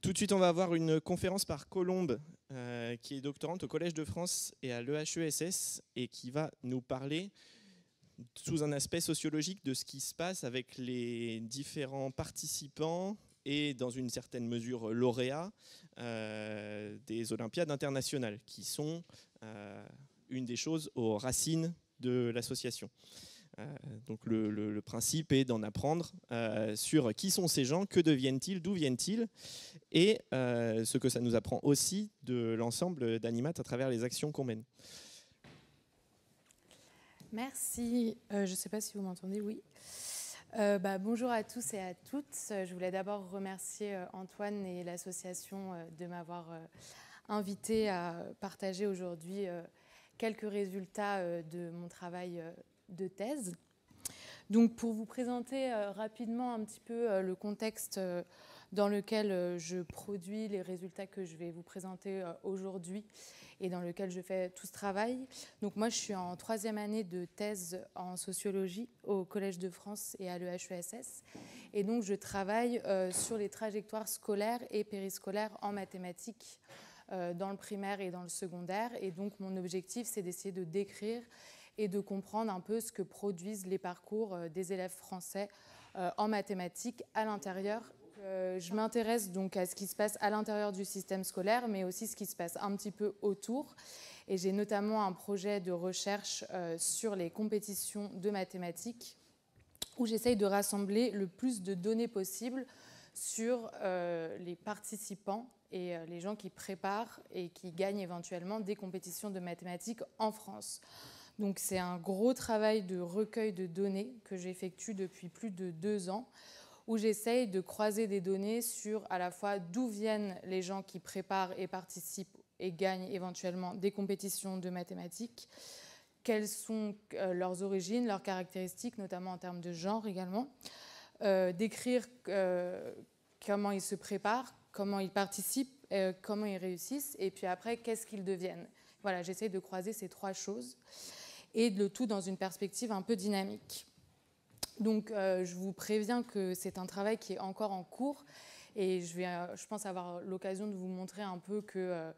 Tout de suite, on va avoir une conférence par Colombe, qui est doctorante au Collège de France et à l'EHESS, et qui va nous parler sous un aspect sociologique de ce qui se passe avec les différents participants et dans une certaine mesure lauréats des Olympiades internationales, qui sont une des choses aux racines de l'association. Donc le principe est d'en apprendre sur qui sont ces gens, que deviennent-ils, d'où viennent-ils, et ce que ça nous apprend aussi de l'ensemble d'Animat à travers les actions qu'on mène. Merci. Je ne sais pas si vous m'entendez, oui. Bonjour à tous et à toutes. Je voulais d'abord remercier Antoine et l'association de m'avoir invité à partager aujourd'hui quelques résultats de mon travail de thèse. Donc, pour vous présenter rapidement un petit peu le contexte dans lequel je produis les résultats que je vais vous présenter aujourd'hui et dans lequel je fais tout ce travail. Donc moi, je suis en 3e année de thèse en sociologie au Collège de France et à l'EHESS. Et donc, je travaille sur les trajectoires scolaires et périscolaires en mathématiques dans le primaire et dans le secondaire. Et donc, mon objectif, c'est d'essayer de décrire et de comprendre un peu ce que produisent les parcours des élèves français en mathématiques à l'intérieur. Je m'intéresse donc à ce qui se passe à l'intérieur du système scolaire, mais aussi ce qui se passe un petit peu autour. Et j'ai notamment un projet de recherche sur les compétitions de mathématiques, où j'essaye de rassembler le plus de données possible sur les participants et les gens qui préparent et qui gagnent éventuellement des compétitions de mathématiques en France. Donc c'est un gros travail de recueil de données que j'effectue depuis plus de 2 ans, où j'essaye de croiser des données sur à la fois d'où viennent les gens qui préparent et participent et gagnent éventuellement des compétitions de mathématiques, quelles sont leurs origines, leurs caractéristiques, notamment en termes de genre également, décrire comment ils se préparent, comment ils participent, comment ils réussissent, et puis après, qu'est-ce qu'ils deviennent. Voilà, j'essaie de croiser ces 3 choses, et le tout dans une perspective un peu dynamique. Donc, je vous préviens que c'est un travail qui est encore en cours, et je pense avoir l'occasion de vous montrer un peu que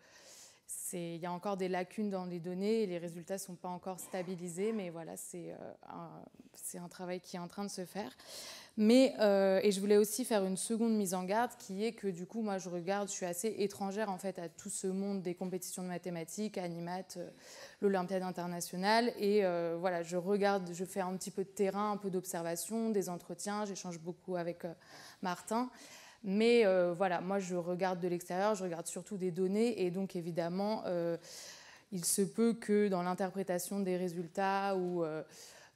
il y a encore des lacunes dans les données et les résultats ne sont pas encore stabilisés, mais voilà, c'est un travail qui est en train de se faire. Mais, et je voulais aussi faire une seconde mise en garde, qui est que du coup, moi, je suis assez étrangère en fait à tout ce monde des compétitions de mathématiques, Animat, l'Olympiade internationale, et voilà, je fais un petit peu de terrain, un peu d'observation, des entretiens, j'échange beaucoup avec Martin. Mais voilà, moi je regarde de l'extérieur, je regarde surtout des données, et donc évidemment, il se peut que dans l'interprétation des résultats ou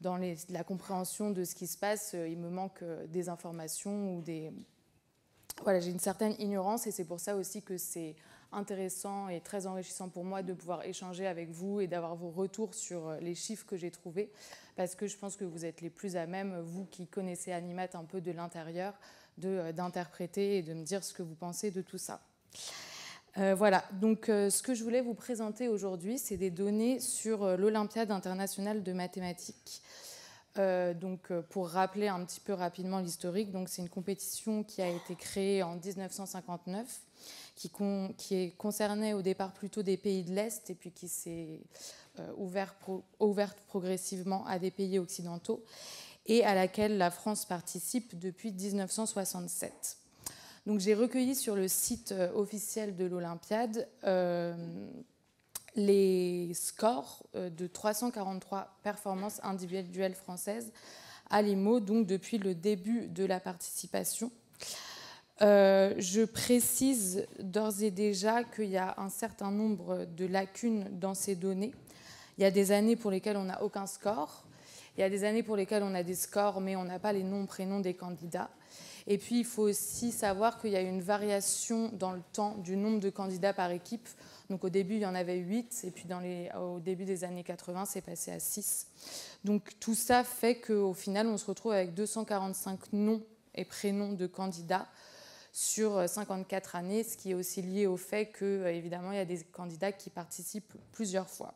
dans la compréhension de ce qui se passe, il me manque des informations ou des... Voilà, j'ai une certaine ignorance, et c'est pour ça aussi que c'est intéressant et très enrichissant pour moi de pouvoir échanger avec vous et d'avoir vos retours sur les chiffres que j'ai trouvés, parce que je pense que vous êtes les plus à même, vous qui connaissez Animat un peu de l'intérieur, d'interpréter et de me dire ce que vous pensez de tout ça. Voilà, donc ce que je voulais vous présenter aujourd'hui, c'est des données sur l'Olympiade internationale de mathématiques. Pour rappeler un petit peu rapidement l'historique, c'est une compétition qui a été créée en 1959, qui concernait au départ plutôt des pays de l'Est, et puis qui s'est ouverte progressivement à des pays occidentaux, et à laquelle la France participe depuis 1967. Donc j'ai recueilli sur le site officiel de l'Olympiade les scores de 343 performances individuelles françaises à l'IMO, donc depuis le début de la participation. Je précise d'ores et déjà qu'il y a un certain nombre de lacunes dans ces données. Il y a des années pour lesquelles on n'a aucun score. Il y a des années pour lesquelles on a des scores, mais on n'a pas les noms, prénoms des candidats. Et puis, il faut aussi savoir qu'il y a une variation dans le temps du nombre de candidats par équipe. Donc, au début, il y en avait 8, et puis au début des années 80, c'est passé à 6. Donc, tout ça fait qu'au final, on se retrouve avec 245 noms et prénoms de candidats sur 54 années, ce qui est aussi lié au fait qu'évidemment, il y a des candidats qui participent plusieurs fois.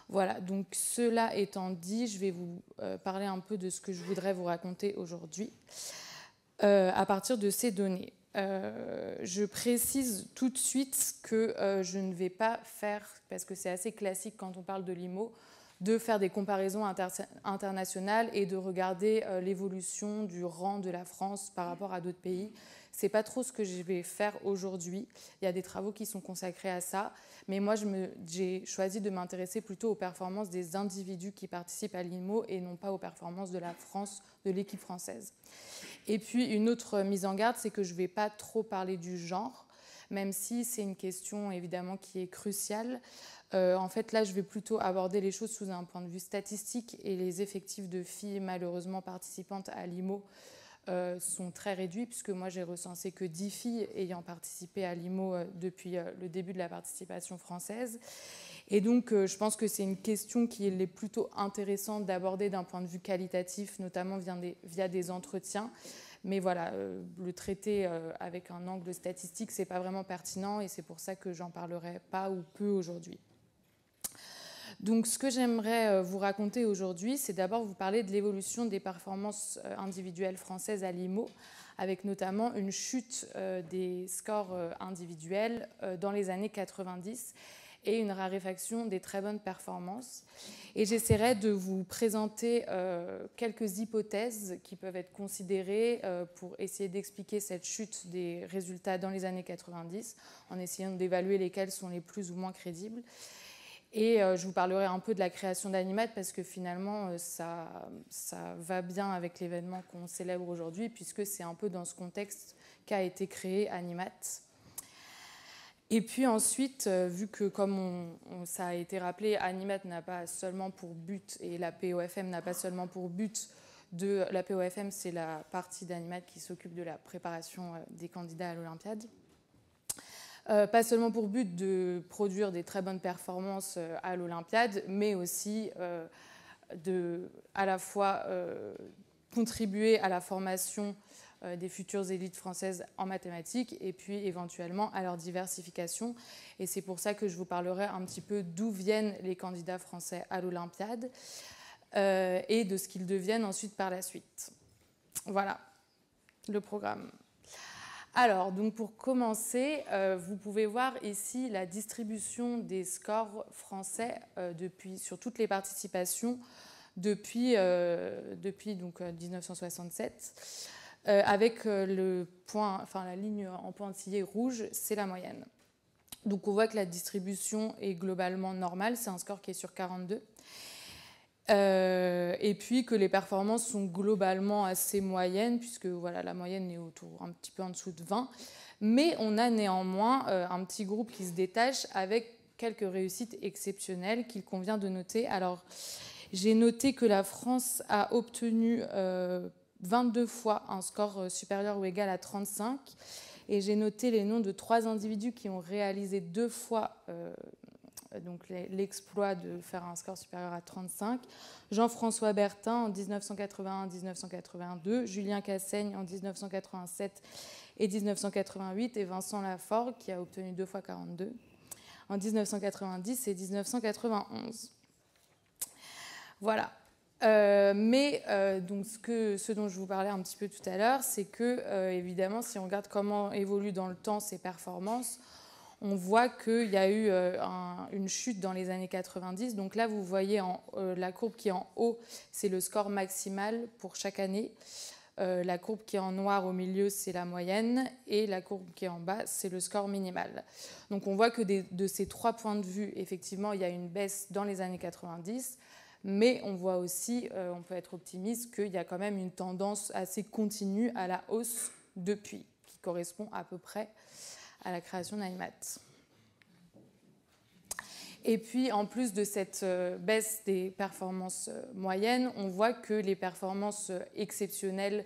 Voilà, donc cela étant dit, je vais vous parler un peu de ce que je voudrais vous raconter aujourd'hui à partir de ces données. je précise tout de suite que je ne vais pas faire, parce que c'est assez classique quand on parle de l'IMO, de faire des comparaisons internationales et de regarder l'évolution du rang de la France par rapport à d'autres pays. Ce n'est pas trop ce que je vais faire aujourd'hui. Il y a des travaux qui sont consacrés à ça. Mais moi, j'ai choisi de m'intéresser plutôt aux performances des individus qui participent à l'IMO et non pas aux performances de la France, de l'équipe française. Et puis, une autre mise en garde, c'est que je ne vais pas trop parler du genre, même si c'est une question évidemment qui est cruciale. En fait, là, je vais plutôt aborder les choses sous un point de vue statistique et les effectifs de filles malheureusement participantes à l'IMO sont très réduits, puisque moi, j'ai recensé que 10 filles ayant participé à l'IMO depuis le début de la participation française. Et donc, je pense que c'est une question qui est plutôt intéressante d'aborder d'un point de vue qualitatif, notamment via des entretiens. Mais voilà, le traiter avec un angle statistique, ce n'est pas vraiment pertinent et c'est pour ça que j'en parlerai pas ou peu aujourd'hui. Donc, ce que j'aimerais vous raconter aujourd'hui, c'est d'abord vous parler de l'évolution des performances individuelles françaises à l'IMO, avec notamment une chute des scores individuels dans les années 90 et une raréfaction des très bonnes performances. Et j'essaierai de vous présenter quelques hypothèses qui peuvent être considérées pour essayer d'expliquer cette chute des résultats dans les années 90, en essayant d'évaluer lesquels sont les plus ou moins crédibles. Et je vous parlerai un peu de la création d'Animat parce que finalement, ça va bien avec l'événement qu'on célèbre aujourd'hui, puisque c'est un peu dans ce contexte qu'a été créé Animat. Et puis ensuite, vu que, comme ça a été rappelé, Animat n'a pas seulement pour but, et la POFM n'a pas seulement pour but, la POFM, c'est la partie d'Animat qui s'occupe de la préparation des candidats à l'Olympiade. Pas seulement pour but de produire des très bonnes performances à l'Olympiade, mais aussi à la fois contribuer à la formation des futures élites françaises en mathématiques et puis éventuellement à leur diversification. Et c'est pour ça que je vous parlerai un petit peu d'où viennent les candidats français à l'Olympiade et de ce qu'ils deviennent ensuite par la suite. Voilà le programme. Alors, donc pour commencer, vous pouvez voir ici la distribution des scores français sur toutes les participations depuis donc, 1967, avec la ligne en pointillé rouge, c'est la moyenne. Donc on voit que la distribution est globalement normale, c'est un score qui est sur 42. Et puis que les performances sont globalement assez moyennes, puisque voilà, la moyenne est un petit peu en dessous de 20. Mais on a néanmoins un petit groupe qui se détache avec quelques réussites exceptionnelles qu'il convient de noter. Alors, j'ai noté que la France a obtenu 22 fois un score supérieur ou égal à 35. Et j'ai noté les noms de 3 individus qui ont réalisé 2 fois donc l'exploit de faire un score supérieur à 35, Jean-François Bertin en 1981-1982, Julien Cassaigne en 1987 et 1988, et Vincent Lafort qui a obtenu 2 fois 42 en 1990 et 1991. Voilà. Donc ce dont je vous parlais un petit peu tout à l'heure, c'est que, évidemment, si on regarde comment évoluent dans le temps ces performances, on voit qu'il y a eu une chute dans les années 90. Donc là, vous voyez la courbe qui est en haut, c'est le score maximal pour chaque année. La courbe qui est en noir au milieu, c'est la moyenne. Et la courbe qui est en bas, c'est le score minimal. Donc on voit que de ces 3 points de vue, effectivement, il y a une baisse dans les années 90. Mais on voit aussi, on peut être optimiste, qu'il y a quand même une tendance assez continue à la hausse depuis, qui correspond à peu près à la création d'Animat. Et puis, en plus de cette baisse des performances moyennes, on voit que les performances exceptionnelles,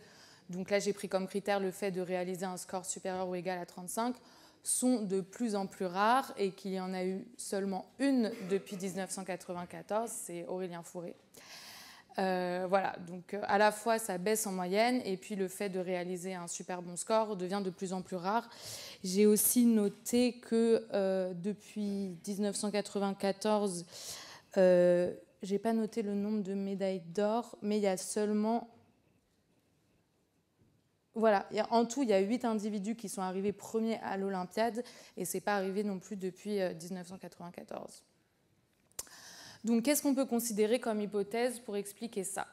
donc là j'ai pris comme critère le fait de réaliser un score supérieur ou égal à 35, sont de plus en plus rares et qu'il y en a eu seulement une depuis 1994, c'est Aurélien Fourré. Voilà, donc à la fois ça baisse en moyenne et puis le fait de réaliser un super bon score devient de plus en plus rare. J'ai aussi noté que depuis 1994, j'ai pas noté le nombre de médailles d'or, mais il y a seulement voilà, en tout, il y a 8 individus qui sont arrivés premiers à l'Olympiade et ce n'est pas arrivé non plus depuis 1994. Donc, qu'est-ce qu'on peut considérer comme hypothèse pour expliquer ça?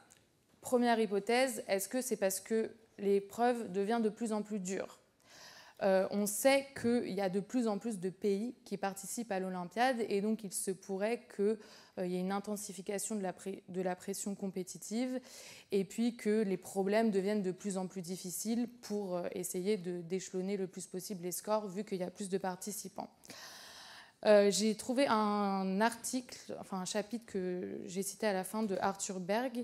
Première hypothèse, est-ce que c'est parce que l'épreuve devient de plus en plus dure? On sait qu'il y a de plus en plus de pays qui participent à l'Olympiade et donc il se pourrait qu'il y ait une intensification de la pression compétitive et puis que les problèmes deviennent de plus en plus difficiles pour essayer d'échelonner le plus possible les scores vu qu'il y a plus de participants. J'ai trouvé un article, enfin un chapitre que j'ai cité à la fin de Arthur Berg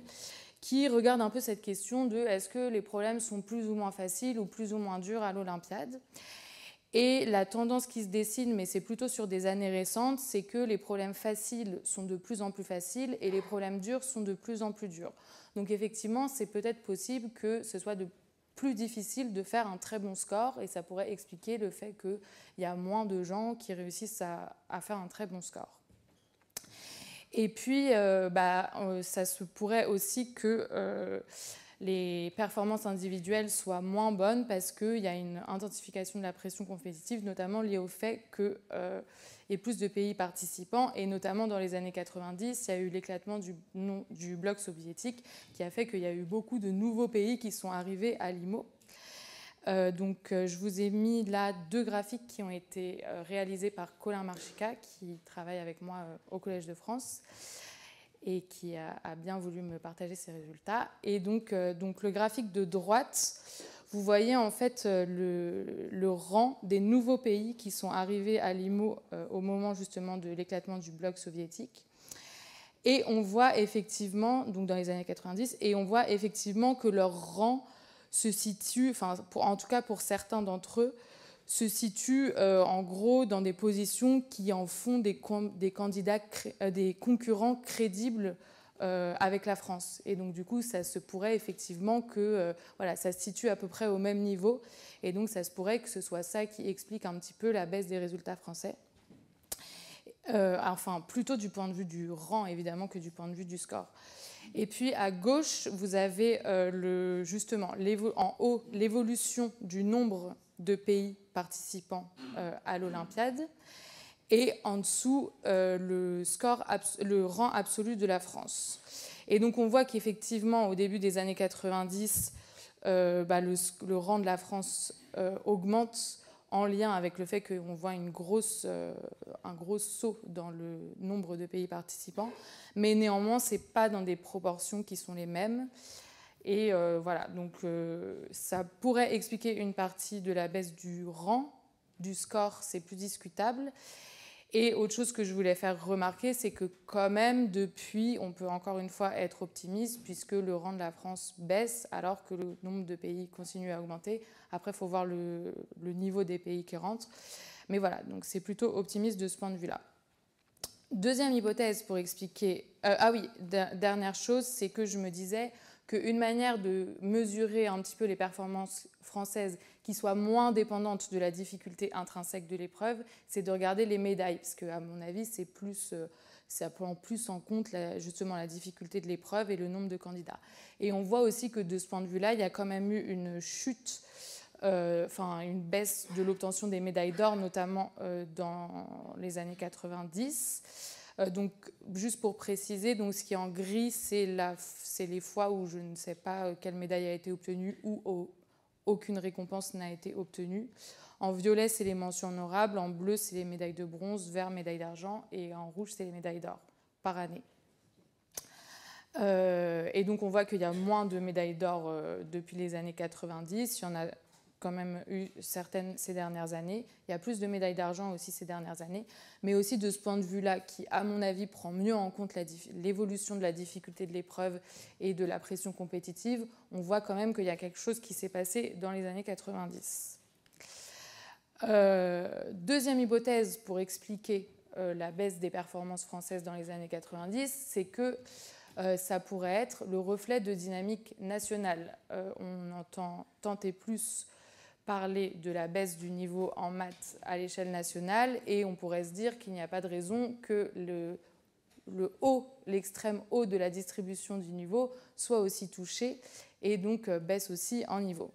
qui regarde un peu cette question de est-ce que les problèmes sont plus ou moins faciles ou plus ou moins durs à l'Olympiade. Et la tendance qui se dessine, mais c'est plutôt sur des années récentes, c'est que les problèmes faciles sont de plus en plus faciles et les problèmes durs sont de plus en plus durs. Donc effectivement, c'est peut-être possible que ce soit de plus difficile de faire un très bon score et ça pourrait expliquer le fait qu'il y a moins de gens qui réussissent à faire un très bon score. Et puis, ça se pourrait aussi que les performances individuelles soient moins bonnes parce qu'il y a une intensification de la pression compétitive, notamment liée au fait qu'il y ait plus de pays participants. Et notamment dans les années 90, il y a eu l'éclatement du bloc soviétique qui a fait qu'il y a eu beaucoup de nouveaux pays qui sont arrivés à l'IMO. Je vous ai mis là 2 graphiques qui ont été réalisés par Colin Marchica, qui travaille avec moi au Collège de France et qui a bien voulu me partager ses résultats. Et donc le graphique de droite, vous voyez en fait le rang des nouveaux pays qui sont arrivés à l'IMO au moment justement de l'éclatement du bloc soviétique. Et on voit effectivement, donc dans les années 90, et on voit effectivement que leur rang se situe, en tout cas pour certains d'entre eux, se situe en gros dans des positions qui en font des concurrents crédibles avec la France. Et donc du coup, ça se pourrait effectivement que ça se situe à peu près au même niveau. Et donc ça se pourrait que ce soit ça qui explique un petit peu la baisse des résultats français. Plutôt du point de vue du rang, évidemment, que du point de vue du score. Et puis à gauche, vous avez en haut l'évolution du nombre de pays participants à l'Olympiade et en dessous le rang absolu de la France. Et donc on voit qu'effectivement au début des années 90, le rang de la France augmente en lien avec le fait qu'on voit un gros saut dans le nombre de pays participants. Mais néanmoins, ce n'est pas dans des proportions qui sont les mêmes. Et ça pourrait expliquer une partie de la baisse du rang. Du score, c'est plus discutable. Et autre chose que je voulais faire remarquer, c'est que quand même, depuis, on peut encore une fois être optimiste, puisque le rang de la France baisse, alors que le nombre de pays continue à augmenter. Après, il faut voir le niveau des pays qui rentrent. Mais voilà, donc c'est plutôt optimiste de ce point de vue-là. Deuxième hypothèse pour expliquer... dernière chose, c'est que je me disais qu'une manière de mesurer un petit peu les performances françaises qui soient moins dépendantes de la difficulté intrinsèque de l'épreuve, c'est de regarder les médailles, parce qu'à mon avis, ça prend plus en compte justement la difficulté de l'épreuve et le nombre de candidats. Et on voit aussi que de ce point de vue-là, il y a quand même eu une chute, une baisse de l'obtention des médailles d'or, notamment dans les années 90. Donc, juste pour préciser, donc, ce qui est en gris, c'est les fois où je ne sais pas quelle médaille a été obtenue ou aucune récompense n'a été obtenue. En violet, c'est les mentions honorables. En bleu, c'est les médailles de bronze. Vert, médailles d'argent. Et en rouge, c'est les médailles d'or par année. Et donc, on voit qu'il y a moins de médailles d'or depuis les années 90. Il y en a quand même eu certaines ces dernières années. Il y a plus de médailles d'argent aussi ces dernières années. Mais aussi de ce point de vue-là, qui, à mon avis, prend mieux en compte l'évolution de la difficulté de l'épreuve et de la pression compétitive, on voit quand même qu'il y a quelque chose qui s'est passé dans les années 90. Deuxième hypothèse pour expliquer la baisse des performances françaises dans les années 90, c'est que ça pourrait être le reflet de dynamique nationale. On entend tant et plus parler de la baisse du niveau en maths à l'échelle nationale et on pourrait se dire qu'il n'y a pas de raison que l'extrême haut de la distribution du niveau soit aussi touché et donc baisse aussi en niveau.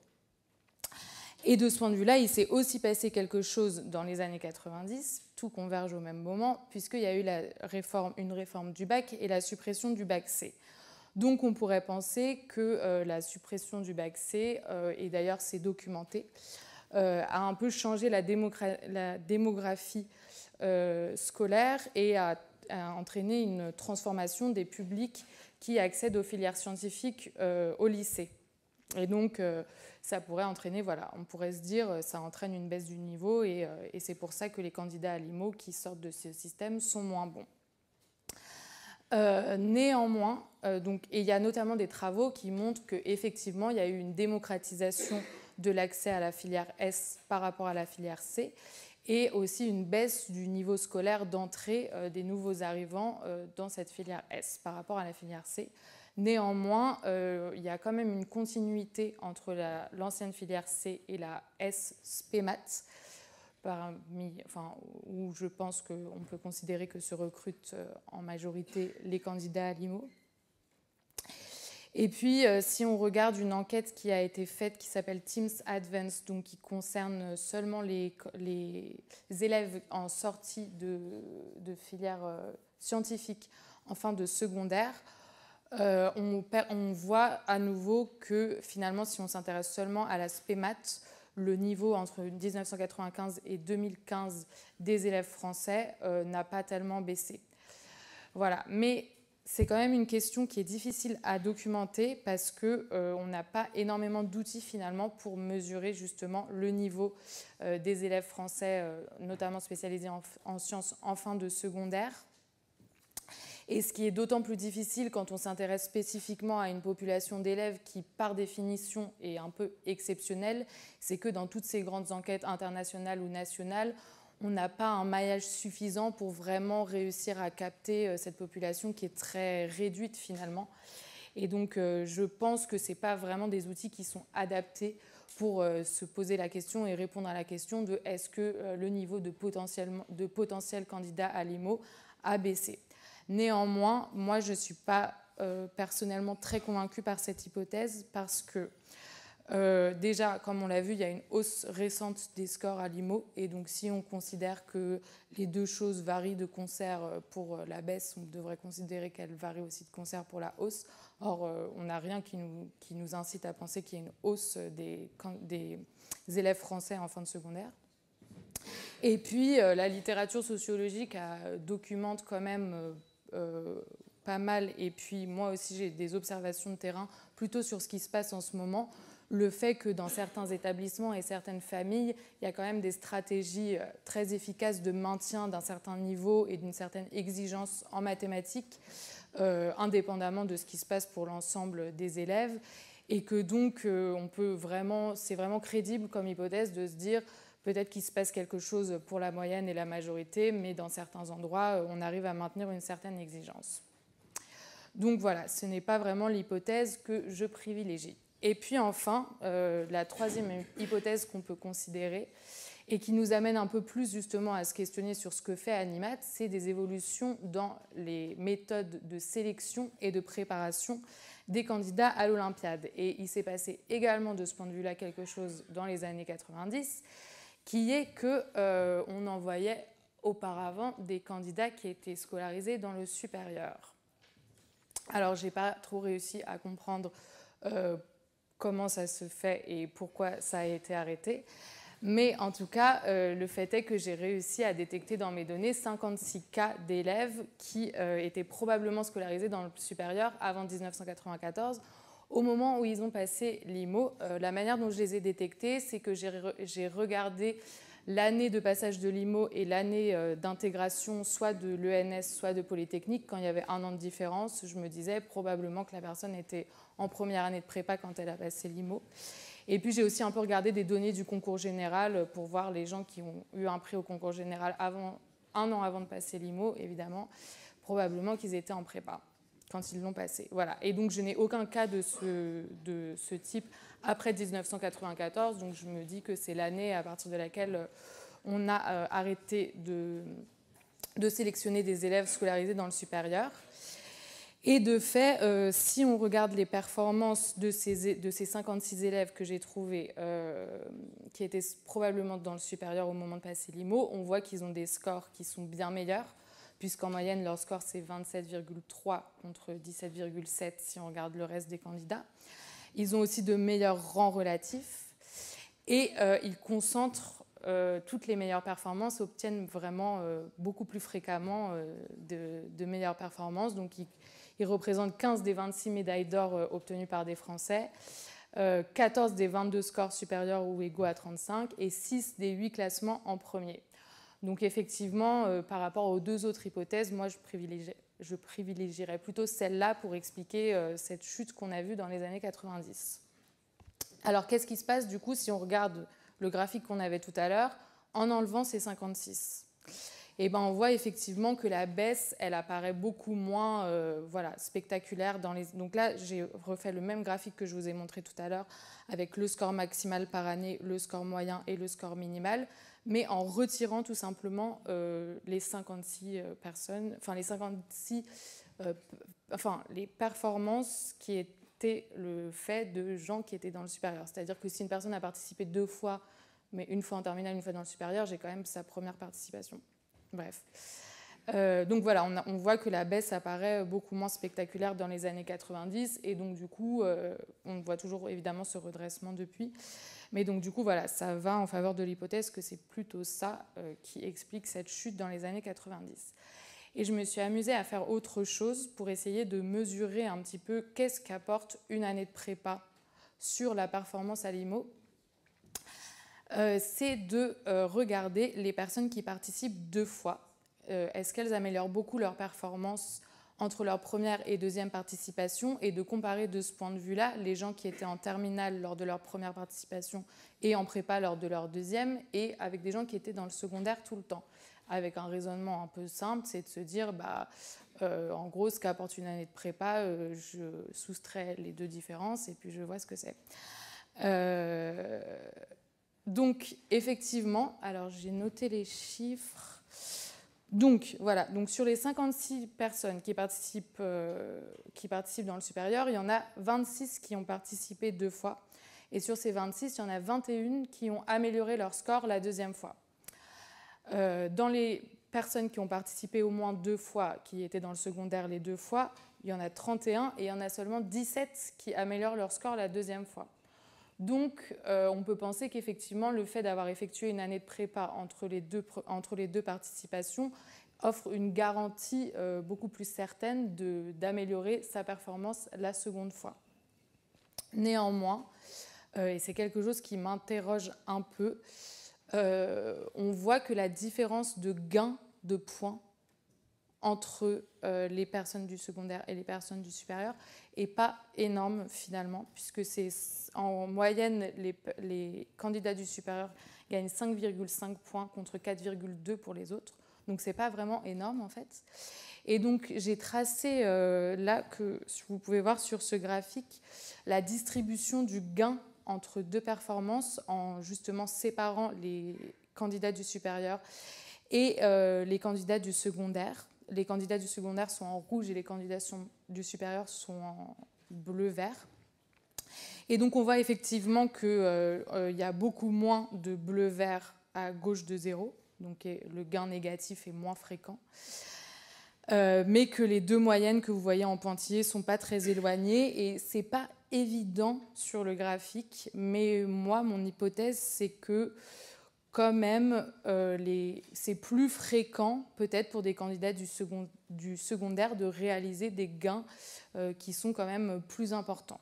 Et de ce point de vue-là, il s'est aussi passé quelque chose dans les années 90, tout converge au même moment, puisqu'il y a eu une réforme du bac et la suppression du bac C. Donc on pourrait penser que la suppression du bac C, et d'ailleurs c'est documenté, a un peu changé la démographie scolaire et a entraîné une transformation des publics qui accèdent aux filières scientifiques au lycée. Et donc, ça pourrait entraîner, voilà, on pourrait se dire, ça entraîne une baisse du niveau et c'est pour ça que les candidats à l'IMO qui sortent de ce système sont moins bons. Néanmoins, et il y a notamment des travaux qui montrent qu'effectivement, il y a eu une démocratisation de l'accès à la filière S par rapport à la filière C et aussi une baisse du niveau scolaire d'entrée des nouveaux arrivants dans cette filière S par rapport à la filière C. Néanmoins, il y a quand même une continuité entre l'ancienne filière C et la S SPEMAT, où je pense qu'on peut considérer que se recrutent en majorité les candidats à l'IMO. Et puis, si on regarde une enquête qui a été faite, qui s'appelle Teams Advance, donc qui concerne seulement les élèves en sortie de filière scientifique en fin de secondaire, on voit à nouveau que finalement, si on s'intéresse seulement à la SPEMAT, le niveau entre 1995 et 2015 des élèves français n'a pas tellement baissé. Voilà, mais c'est quand même une question qui est difficile à documenter parce qu'on n'a pas énormément d'outils finalement pour mesurer justement le niveau des élèves français, notamment spécialisés en sciences en fin de secondaire. Et ce qui est d'autant plus difficile quand on s'intéresse spécifiquement à une population d'élèves qui, par définition, est un peu exceptionnelle, c'est que dans toutes ces grandes enquêtes internationales ou nationales, on n'a pas un maillage suffisant pour vraiment réussir à capter cette population qui est très réduite finalement. Et donc, je pense que ce n'est pas vraiment des outils qui sont adaptés pour se poser la question et répondre à la question de est-ce que le niveau de potentiels candidats à l'IMO a baissé. Néanmoins, moi, je ne suis pas personnellement très convaincue par cette hypothèse parce que déjà, comme on l'a vu, il y a une hausse récente des scores à l'IMO. Et donc, si on considère que les deux choses varient de concert pour la baisse, on devrait considérer qu'elles varient aussi de concert pour la hausse. Or, on n'a rien qui nous incite à penser qu'il y a une hausse des élèves français en fin de secondaire. Et puis, la littérature sociologique documente quand même pas mal, et puis moi aussi j'ai des observations de terrain plutôt sur ce qui se passe en ce moment, le fait que dans certains établissements et certaines familles, il y a quand même des stratégies très efficaces de maintien d'un certain niveau et d'une certaine exigence en mathématiques, indépendamment de ce qui se passe pour l'ensemble des élèves, et que donc c'est vraiment crédible comme hypothèse de se dire peut-être qu'il se passe quelque chose pour la moyenne et la majorité, mais dans certains endroits, on arrive à maintenir une certaine exigence. Donc voilà, ce n'est pas vraiment l'hypothèse que je privilégie. Et puis enfin, la troisième hypothèse qu'on peut considérer et qui nous amène un peu plus justement à se questionner sur ce que fait Animat, c'est des évolutions dans les méthodes de sélection et de préparation des candidats à l'Olympiade. Et il s'est passé également de ce point de vue-là quelque chose dans les années 90, qui est qu'on envoyait auparavant des candidats qui étaient scolarisés dans le supérieur. Alors, je n'ai pas trop réussi à comprendre comment ça se fait et pourquoi ça a été arrêté. Mais en tout cas, le fait est que j'ai réussi à détecter dans mes données 56 cas d'élèves qui étaient probablement scolarisés dans le supérieur avant 1994. Au moment où ils ont passé l'IMO, la manière dont je les ai détectés, c'est que j'ai regardé l'année de passage de l'IMO et l'année d'intégration soit de l'ENS, soit de Polytechnique. Quand il y avait 1 an de différence, je me disais probablement que la personne était en première année de prépa quand elle a passé l'IMO. Et puis j'ai aussi un peu regardé des données du concours général pour voir les gens qui ont eu un prix au concours général 1 an avant de passer l'IMO, évidemment, probablement qu'ils étaient en prépa quand ils l'ont passé. Voilà. Et donc je n'ai aucun cas de ce type après 1994, donc je me dis que c'est l'année à partir de laquelle on a arrêté de sélectionner des élèves scolarisés dans le supérieur. Et de fait, si on regarde les performances de ces 56 élèves que j'ai trouvés, qui étaient probablement dans le supérieur au moment de passer l'IMO, on voit qu'ils ont des scores qui sont bien meilleurs, puisqu'en moyenne, leur score, c'est 27,3 contre 17,7 si on regarde le reste des candidats. Ils ont aussi de meilleurs rangs relatifs et ils concentrent toutes les meilleures performances, obtiennent vraiment beaucoup plus fréquemment de meilleures performances. Donc, ils représentent 15 des 26 médailles d'or obtenues par des Français, 14 des 22 scores supérieurs ou égaux à 35 et 6 des 8 classements en premier. Donc effectivement, par rapport aux deux autres hypothèses, moi je privilégierais plutôt celle-là pour expliquer cette chute qu'on a vue dans les années 90. Alors qu'est-ce qui se passe du coup si on regarde le graphique qu'on avait tout à l'heure en enlevant ces 56 ? Et ben on voit effectivement que la baisse, elle apparaît beaucoup moins spectaculaire. Donc là, j'ai refait le même graphique que je vous ai montré tout à l'heure avec le score maximal par année, le score moyen et le score minimal, mais en retirant tout simplement les 56 personnes, enfin les 56, les performances qui étaient le fait de gens qui étaient dans le supérieur. C'est-à-dire que si une personne a participé 2 fois, mais une fois en terminale, une fois dans le supérieur, j'ai quand même sa première participation. Bref. Donc voilà, on voit que la baisse apparaît beaucoup moins spectaculaire dans les années 90 et donc du coup, on voit toujours évidemment ce redressement depuis. Mais donc du coup, voilà, ça va en faveur de l'hypothèse que c'est plutôt ça qui explique cette chute dans les années 90. Et je me suis amusée à faire autre chose pour essayer de mesurer un petit peu qu'est-ce qu'apporte une année de prépa sur la performance à l'IMO. C'est de regarder les personnes qui participent 2 fois. Est-ce qu'elles améliorent beaucoup leur performance entre leur première et deuxième participation et de comparer de ce point de vue-là les gens qui étaient en terminale lors de leur première participation et en prépa lors de leur deuxième et avec des gens qui étaient dans le secondaire tout le temps. Avec un raisonnement un peu simple, c'est de se dire, en gros, ce qu'apporte une année de prépa, je soustrais les 2 différences et puis je vois ce que c'est. Donc, effectivement, alors j'ai noté les chiffres. Donc, voilà, donc sur les 56 personnes qui participent dans le supérieur, il y en a 26 qui ont participé 2 fois. Et sur ces 26, il y en a 21 qui ont amélioré leur score la deuxième fois. Dans les personnes qui ont participé au moins 2 fois, qui étaient dans le secondaire les 2 fois, il y en a 31 et il y en a seulement 17 qui améliorent leur score la deuxième fois. Donc, on peut penser qu'effectivement, le fait d'avoir effectué une année de prépa entre les deux participations offre une garantie beaucoup plus certaine d'améliorer sa performance la seconde fois. Néanmoins, et c'est quelque chose qui m'interroge un peu, on voit que la différence de gain de points entre les personnes du secondaire et les personnes du supérieur n'est pas énorme finalement, puisque c'est en moyenne les candidats du supérieur gagnent 5,5 points contre 4,2 pour les autres. Donc c'est pas vraiment énorme en fait. Et donc j'ai tracé là, que vous pouvez voir sur ce graphique, la distribution du gain entre 2 performances en justement séparant les candidats du supérieur et les candidats du secondaire. Les candidats du secondaire sont en rouge et les candidats du supérieur sont en bleu-vert. Et donc on voit effectivement qu'il y a beaucoup moins de bleu-vert à gauche de 0, donc le gain négatif est moins fréquent. Mais que les 2 moyennes que vous voyez en pointillé ne sont pas très éloignées et ce n'est pas évident sur le graphique, mais moi, mon hypothèse, c'est que quand même, c'est plus fréquent peut-être pour des candidats du secondaire de réaliser des gains qui sont quand même plus importants.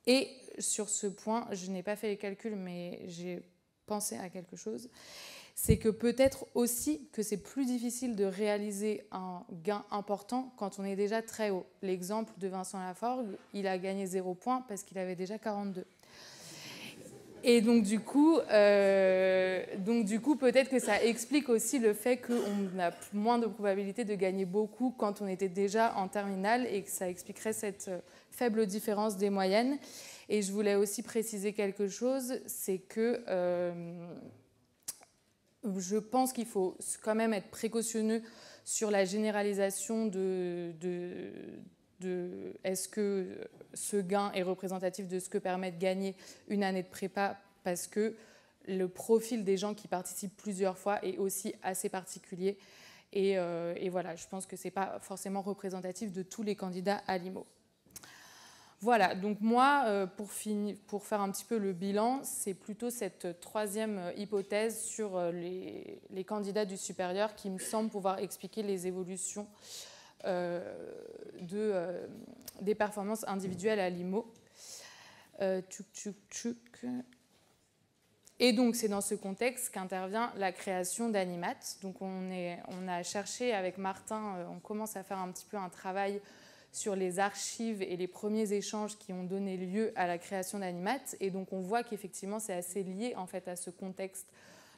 Et sur ce point, je n'ai pas fait les calculs, mais j'ai pensé à quelque chose. C'est que peut-être aussi que c'est plus difficile de réaliser un gain important quand on est déjà très haut. L'exemple de Vincent Laforgue, il a gagné 0 points parce qu'il avait déjà 42. Et donc du coup peut-être que ça explique aussi le fait qu'on a moins de probabilité de gagner beaucoup quand on était déjà en terminale et que ça expliquerait cette faible différence des moyennes. Et je voulais aussi préciser quelque chose, c'est que je pense qu'il faut quand même être précautionneux sur la généralisation est-ce que ce gain est représentatif de ce que permet de gagner une année de prépa, parce que le profil des gens qui participent plusieurs fois est aussi assez particulier. Et voilà, je pense que ce n'est pas forcément représentatif de tous les candidats à l'IMO. Voilà, donc moi, pour faire un petit peu le bilan, c'est plutôt cette troisième hypothèse sur les candidats du supérieur qui me semble pouvoir expliquer les évolutions des performances individuelles à l'IMO. Et donc, c'est dans ce contexte qu'intervient la création d'Animat. Donc, on a cherché avec Martin, on commence à faire un petit peu un travail sur les archives et les premiers échanges qui ont donné lieu à la création d'Animat. Et donc, on voit qu'effectivement, c'est assez lié en fait, à ce contexte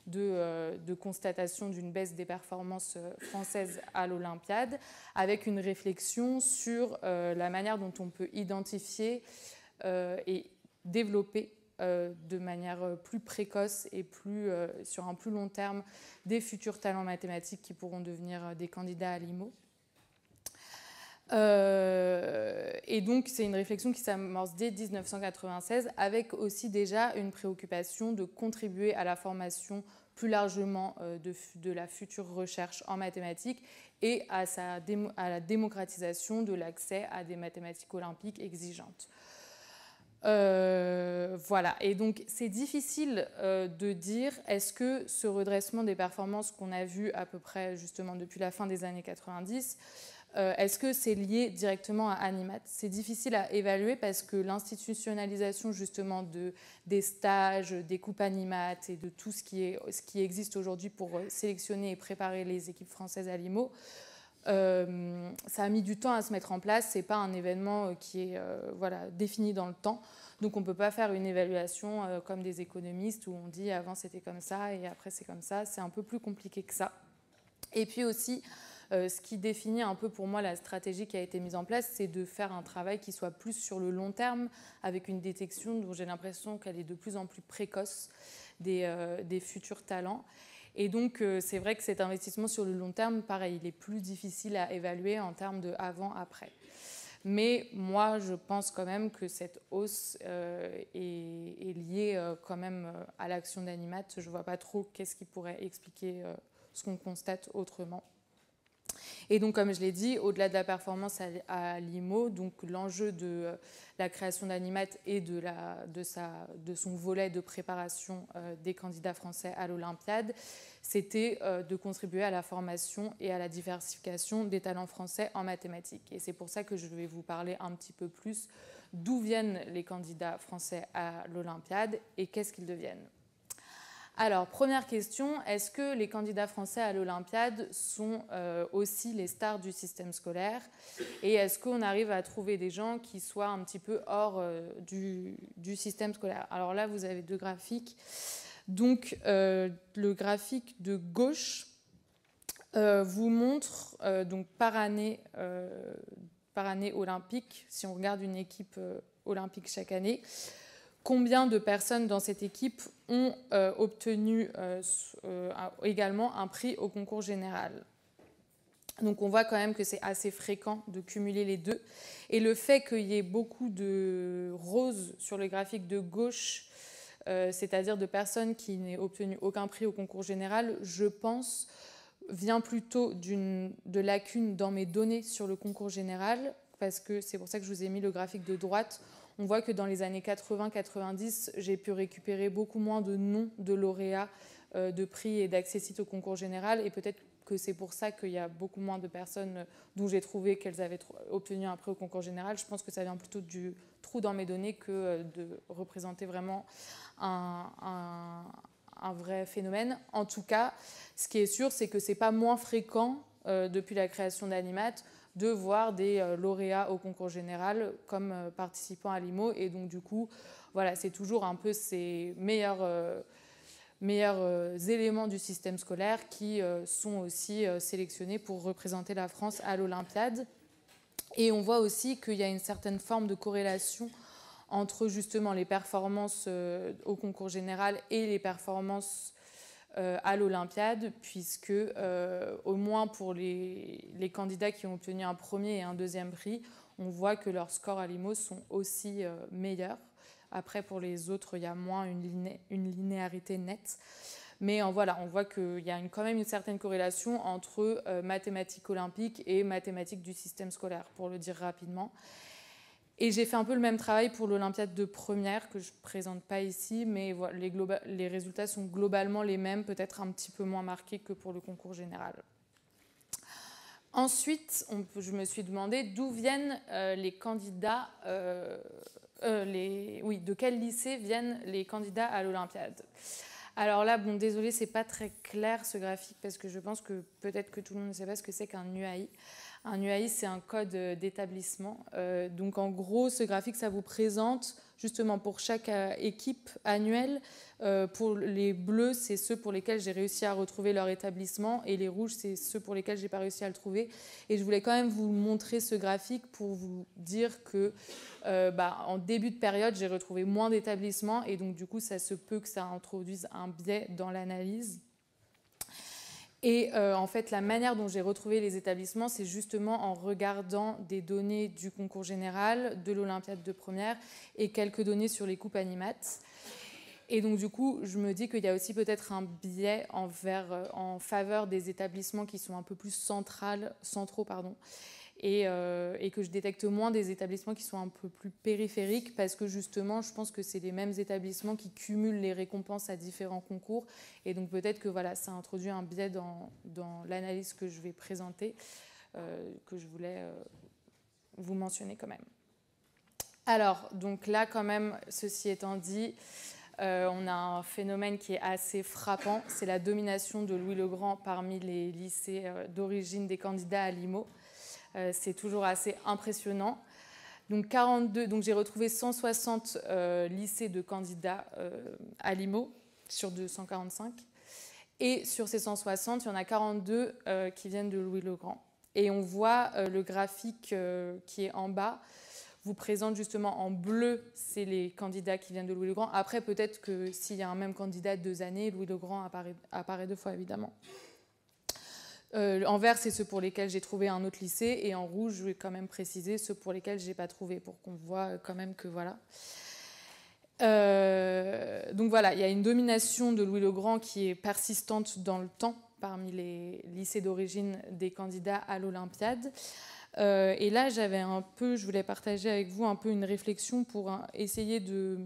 de constatation d'une baisse des performances françaises à l'Olympiade, avec une réflexion sur la manière dont on peut identifier et développer de manière plus précoce et sur un plus long terme des futurs talents mathématiques qui pourront devenir des candidats à l'IMO. Et donc, c'est une réflexion qui s'amorce dès 1996, avec aussi déjà une préoccupation de contribuer à la formation plus largement de la future recherche en mathématiques et à la démocratisation de l'accès à des mathématiques olympiques exigeantes. Voilà, et donc c'est difficile de dire est-ce que ce redressement des performances qu'on a vu à peu près justement depuis la fin des années 90, est-ce que c'est lié directement à Animat? C'est difficile à évaluer parce que l'institutionnalisation justement des stages, des coupes Animat et de tout ce qui existe aujourd'hui pour sélectionner et préparer les équipes françaises à l'IMO, ça a mis du temps à se mettre en place. Ce n'est pas un événement qui est défini dans le temps. Donc on ne peut pas faire une évaluation comme des économistes où on dit avant c'était comme ça et après c'est comme ça. C'est un peu plus compliqué que ça. Et puis aussi, ce qui définit un peu pour moi la stratégie qui a été mise en place, c'est de faire un travail qui soit plus sur le long terme, avec une détection dont j'ai l'impression qu'elle est de plus en plus précoce des futurs talents. Et donc, c'est vrai que cet investissement sur le long terme, pareil, il est plus difficile à évaluer en termes de avant-après. Mais moi, je pense quand même que cette hausse est liée quand même à l'action d'Animat. Je ne vois pas trop qu'est-ce qui pourrait expliquer ce qu'on constate autrement. Et donc, comme je l'ai dit, au-delà de la performance à l'IMO, donc l'enjeu de la création d'Animat et de son volet de préparation des candidats français à l'Olympiade, c'était de contribuer à la formation et à la diversification des talents français en mathématiques. Et c'est pour ça que je vais vous parler un petit peu plus d'où viennent les candidats français à l'Olympiade et qu'est-ce qu'ils deviennent. Alors, première question, est-ce que les candidats français à l'Olympiade sont aussi les stars du système scolaire? Et est-ce qu'on arrive à trouver des gens qui soient un petit peu hors du système scolaire? Alors là, vous avez deux graphiques. Donc, le graphique de gauche vous montre donc par année olympique, si on regarde une équipe olympique chaque année, combien de personnes dans cette équipe ont obtenu également un prix au concours général. Donc on voit quand même que c'est assez fréquent de cumuler les deux. Et le fait qu'il y ait beaucoup de roses sur le graphique de gauche, c'est-à-dire de personnes qui n'aient obtenu aucun prix au concours général, je pense, vient plutôt de lacunes dans mes données sur le concours général, parce que c'est pour ça que je vous ai mis le graphique de droite. On voit que dans les années 80-90, j'ai pu récupérer beaucoup moins de noms de lauréats de prix et d'accessites au concours général. Et peut-être que c'est pour ça qu'il y a beaucoup moins de personnes dont j'ai trouvé qu'elles avaient obtenu un prix au concours général. Je pense que ça vient plutôt du trou dans mes données que de représenter vraiment un vrai phénomène. En tout cas, ce qui est sûr, c'est que ce n'est pas moins fréquent depuis la création d'Animat de voir des lauréats au concours général comme participants à l'IMO. Et donc, du coup, voilà, c'est toujours un peu ces meilleurs éléments du système scolaire qui sont aussi sélectionnés pour représenter la France à l'Olympiade. Et on voit aussi qu'il y a une certaine forme de corrélation entre justement les performances au concours général et les performances à l'Olympiade, puisque au moins pour les candidats qui ont obtenu un premier et un deuxième prix, on voit que leurs scores à l'IMO sont aussi meilleurs. Après, pour les autres, il y a moins une linéarité nette. Mais voilà, on voit qu'il y a quand même une certaine corrélation entre mathématiques olympiques et mathématiques du système scolaire, pour le dire rapidement. Et j'ai fait un peu le même travail pour l'Olympiade de première, que je ne présente pas ici, mais voilà, les résultats sont globalement les mêmes, peut-être un petit peu moins marqués que pour le concours général. Ensuite, je me suis demandé d'où viennent les candidats, de quel lycée viennent les candidats à l'Olympiade. Alors là, bon, désolé, c'est pas très clair ce graphique parce que je pense que peut-être que tout le monde ne sait pas ce que c'est qu'un UAI. Un UAI, c'est un code d'établissement. Donc en gros, ce graphique, ça vous présente justement pour chaque équipe annuelle. Pour les bleus, c'est ceux pour lesquels j'ai réussi à retrouver leur établissement et les rouges, c'est ceux pour lesquels j'ai pas réussi à le trouver. Et je voulais quand même vous montrer ce graphique pour vous dire que en début de période, j'ai retrouvé moins d'établissements et donc du coup, ça se peut que ça introduise un biais dans l'analyse. Et en fait, la manière dont j'ai retrouvé les établissements, c'est justement en regardant des données du concours général, de l'Olympiade de première et quelques données sur les coupes Animat. Et donc, du coup, je me dis qu'il y a aussi peut-être un biais en faveur des établissements qui sont un peu plus centraux, et que je détecte moins des établissements qui sont un peu plus périphériques parce que justement, je pense que c'est les mêmes établissements qui cumulent les récompenses à différents concours. Et donc, peut-être que voilà, ça introduit un biais dans l'analyse que je vais présenter, que je voulais vous mentionner quand même. Alors, donc là, quand même, ceci étant dit, on a un phénomène qui est assez frappant, c'est la domination de Louis le Grand parmi les lycées d'origine des candidats à l'IMO. C'est toujours assez impressionnant. Donc, j'ai retrouvé 160 lycées de candidats à l'IMO sur 245. Et sur ces 160, il y en a 42 qui viennent de Louis le Grand. Et on voit le graphique qui est en bas vous présente justement en bleu, c'est les candidats qui viennent de Louis le Grand. Après, peut-être que s'il y a un même candidat 2 années, Louis le Grand apparaît 2 fois, évidemment. En vert, c'est ceux pour lesquels j'ai trouvé un autre lycée. Et en rouge, je vais quand même préciser ceux pour lesquels je n'ai pas trouvé, pour qu'on voit quand même que voilà. Donc voilà, il y a une domination de Louis le Grand qui est persistante dans le temps parmi les lycées d'origine des candidats à l'Olympiade. Et là, je voulais partager avec vous un peu une réflexion pour essayer de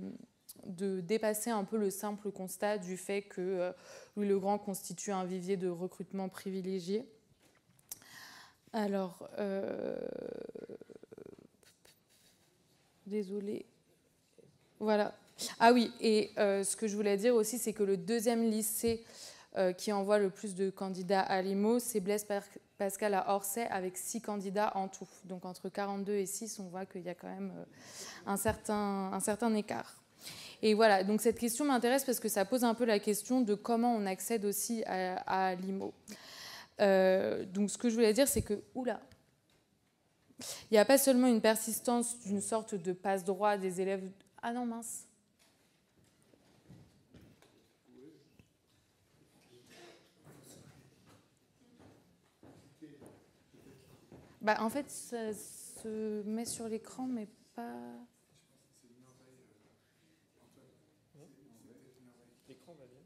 dépasser un peu le simple constat du fait que Louis le Grand constitue un vivier de recrutement privilégié. Alors, désolée. Voilà. Ah oui, et ce que je voulais dire aussi, c'est que le deuxième lycée qui envoie le plus de candidats à l'IMO, c'est Blaise Pascal à Orsay, avec 6 candidats en tout. Donc entre 42 et 6, on voit qu'il y a quand même un certain écart. Et voilà, donc cette question m'intéresse parce que ça pose un peu la question de comment on accède aussi à l'IMO. Donc ce que je voulais dire, c'est que, il n'y a pas seulement une persistance d'une sorte de passe-droit des élèves... Ah non, mince. En fait, ça se met sur l'écran, mais pas... L'écran va bien.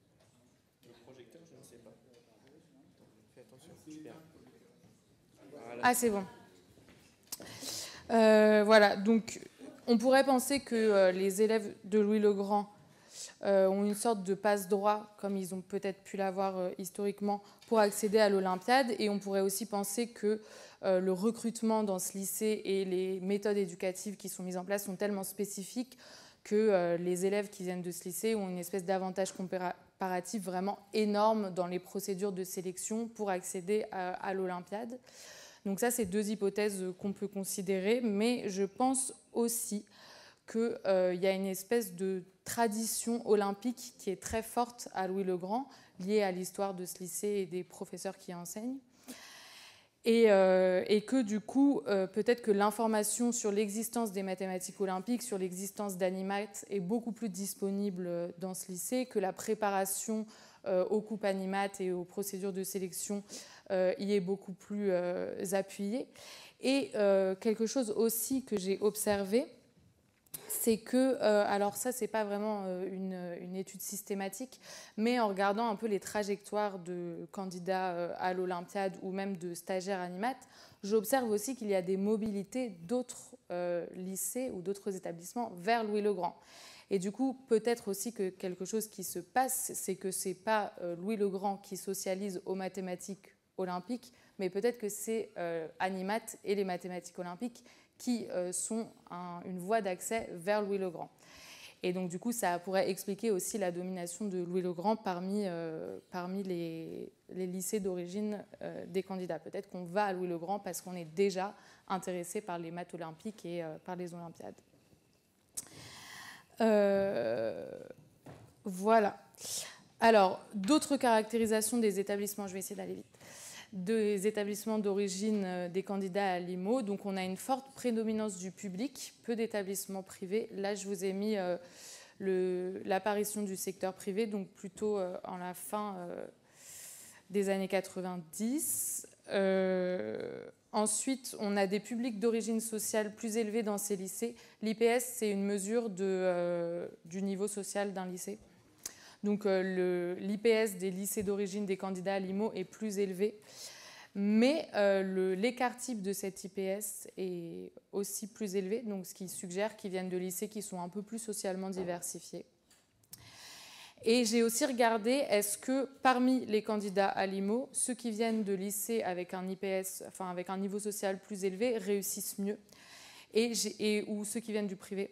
Le projecteur, je ne sais pas. Fais attention, super. Voilà. Ah, c'est bon. Voilà, donc on pourrait penser que les élèves de Louis le Grand ont une sorte de passe-droit, comme ils ont peut-être pu l'avoir historiquement, pour accéder à l'Olympiade. Et on pourrait aussi penser que le recrutement dans ce lycée et les méthodes éducatives qui sont mises en place sont tellement spécifiques que les élèves qui viennent de ce lycée ont une espèce d'avantage comparatif vraiment énorme dans les procédures de sélection pour accéder à l'Olympiade. Donc ça, c'est 2 hypothèses qu'on peut considérer, mais je pense aussi qu'il y a une espèce de tradition olympique qui est très forte à Louis le Grand, liée à l'histoire de ce lycée et des professeurs qui enseignent. Et que du coup, peut-être que l'information sur l'existence des mathématiques olympiques, sur l'existence d'Animat est beaucoup plus disponible dans ce lycée, que la préparation aux coupes animates et aux procédures de sélection y est beaucoup plus appuyé. Et quelque chose aussi que j'ai observé, c'est que, alors ça, c'est pas vraiment une étude systématique, mais en regardant un peu les trajectoires de candidats à l'Olympiade ou même de stagiaires animates, j'observe aussi qu'il y a des mobilités d'autres lycées ou d'autres établissements vers Louis-le-Grand. Et du coup, peut-être aussi que quelque chose qui se passe, c'est que c'est pas Louis-le-Grand qui socialise aux mathématiques olympiques, mais peut-être que c'est Animat et les mathématiques olympiques qui sont une voie d'accès vers Louis-le-Grand. Et donc, du coup, ça pourrait expliquer aussi la domination de Louis-le-Grand parmi les lycées d'origine des candidats. Peut-être qu'on va à Louis-le-Grand parce qu'on est déjà intéressé par les maths olympiques et par les Olympiades. Voilà. Alors, d'autres caractérisations des établissements, je vais essayer d'aller vite, des établissements d'origine des candidats à l'IMO. Donc, on a une forte prédominance du public, peu d'établissements privés. Là, je vous ai mis l'apparition du secteur privé, donc plutôt en la fin des années 90. Ensuite, on a des publics d'origine sociale plus élevés dans ces lycées. L'IPS, c'est une mesure du niveau social d'un lycée. Donc l'IPS des lycées d'origine des candidats à l'IMO est plus élevé. Mais l'écart type de cet IPS est aussi plus élevé, donc ce qui suggère qu'ils viennent de lycées qui sont un peu plus socialement diversifiés. Et j'ai aussi regardé, est-ce que parmi les candidats à l'IMO, ceux qui viennent de lycées avec un IPS, enfin avec un niveau social plus élevé, réussissent mieux, ou ceux qui viennent du privé.